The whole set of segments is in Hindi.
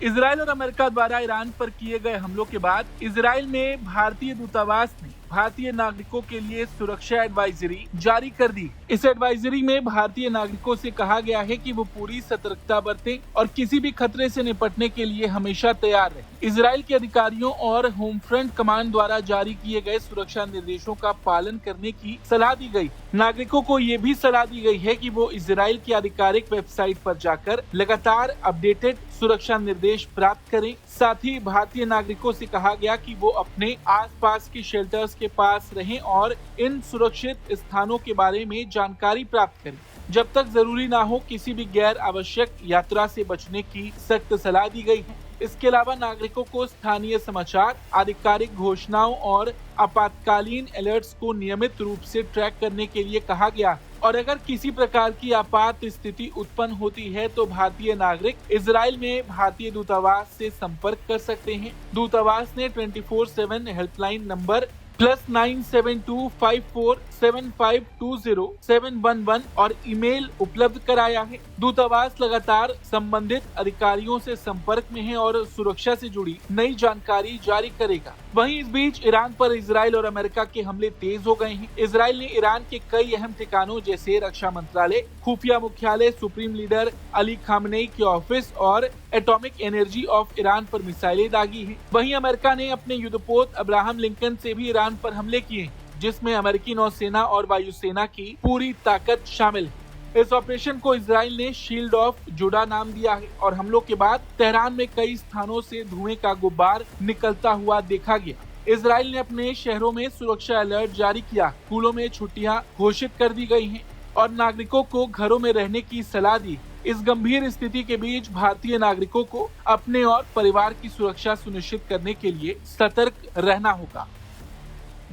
इजराइल और अमेरिका द्वारा ईरान पर किए गए हमलों के बाद इजराइल में भारतीय दूतावास ने भारतीय नागरिकों के लिए सुरक्षा एडवाइजरी जारी कर दी। इस एडवाइजरी में भारतीय नागरिकों से कहा गया है कि वो पूरी सतर्कता बरतें और किसी भी खतरे से निपटने के लिए हमेशा तैयार रहें। इजराइल के अधिकारियों और होम फ्रंट कमांड द्वारा जारी किए गए सुरक्षा निर्देशों का पालन करने की सलाह दी गई। नागरिकों को ये भी सलाह दी गई है कि वो इजराइल की आधिकारिक वेबसाइट पर जाकर लगातार अपडेटेड सुरक्षा निर्देश प्राप्त करें। साथ ही भारतीय नागरिकों से कहा गया कि वो अपने आसपास के शेल्टर्स के पास रहें और इन सुरक्षित स्थानों के बारे में जानकारी प्राप्त करें। जब तक जरूरी ना हो किसी भी गैर आवश्यक यात्रा से बचने की सख्त सलाह दी गई है। इसके अलावा नागरिकों को स्थानीय समाचार, आधिकारिक घोषणाओं और आपातकालीन अलर्ट्स को नियमित रूप से ट्रैक करने के लिए कहा गया और अगर किसी प्रकार की आपात स्थिति उत्पन्न होती है तो भारतीय नागरिक इजराइल में भारतीय दूतावास से संपर्क कर सकते हैं। दूतावास ने 24/7 हेल्पलाइन नंबर +972547520711 और ईमेल उपलब्ध कराया है। दूतावास लगातार संबंधित अधिकारियों से संपर्क में है और सुरक्षा से जुड़ी नई जानकारी जारी करेगा। वहीं इस बीच ईरान पर इजराइल और अमेरिका के हमले तेज हो गए हैं। इजराइल ने ईरान के कई अहम ठिकानों जैसे रक्षा मंत्रालय, खुफिया मुख्यालय, सुप्रीम लीडर अली खामनेई के ऑफिस और एटॉमिक एनर्जी ऑफ ईरान पर मिसाइलें दागी हैं। वहीं अमेरिका ने अपने युद्धपोत अब्राहम लिंकन से भी ईरान पर हमले किए, जिसमें अमेरिकी नौसेना और वायुसेना की पूरी ताकत शामिल है। इस ऑपरेशन को इजराइल ने शील्ड ऑफ जुडा नाम दिया है और हमलों के बाद तेहरान में कई स्थानों से धुएं का गुब्बार निकलता हुआ देखा गया। इजराइल ने अपने शहरों में सुरक्षा अलर्ट जारी किया, स्कूलों में छुट्टियां घोषित कर दी गई हैं और नागरिकों को घरों में रहने की सलाह दी। इस गंभीर स्थिति के बीच भारतीय नागरिकों को अपने और परिवार की सुरक्षा सुनिश्चित करने के लिए सतर्क रहना होगा।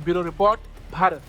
Bureau report, Bharat.